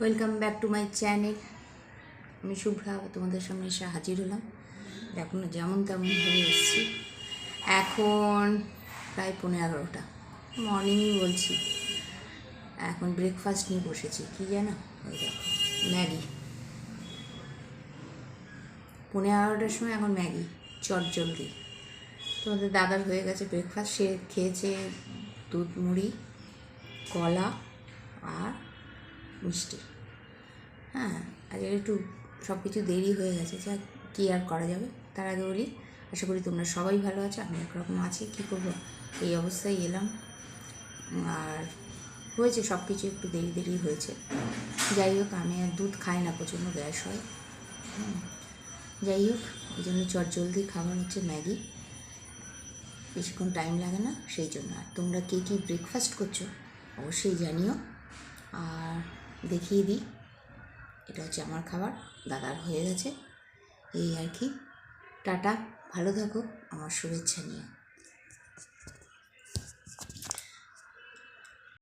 Welcome back to my channel. আমি শুভ্রা তোমাদের সামনে এসে হাজির হলাম। এখন যেমন তেমন হয়ে এসেছি। এখন প্রায় 11:30 মর্নিংই বলছি। এখন ব্রেকফাস্ট নিয়ে বসেছি। কি জানো, ওই দেখো ম্যাগি। 11:30 সময় এখন ম্যাগি চটজলদি। তোমাদের দাদার হয়ে গেছে ব্রেকফাস্ট। সে খেয়েছে দুধ মুড়ি, কলা আর মিষ্টি। হ্যাঁ, আজকে একটু সব কিছু দেরি হয়ে গেছে, যা কী আর করা যাবে। তার আগে বলি, আশা করি তোমরা সবাই ভালো আছো। আমি একরকম আছি, কী করবো, এই অবস্থায় এলাম। আর হয়েছে সব কিছু একটু দেরি দেরি হয়েছে। যাই হোক, আমি আর দুধ খাই না, প্রচণ্ড গ্যাস হয়। যাই হোক, ওই জন্য চটজলদি খাবার হচ্ছে ম্যাগি। বেশিক্ষণ টাইম লাগে না, সেই জন্য। আর তোমরা কে কী ব্রেকফাস্ট করছো অবশ্যই জানিও। আর দেখিয়ে দিই, এটা হচ্ছে আমার খাবার, দাদার হয়ে গেছে। এই আর কি। টাটা, ভালো থাকো, আমার শুভেচ্ছা নিয়ে।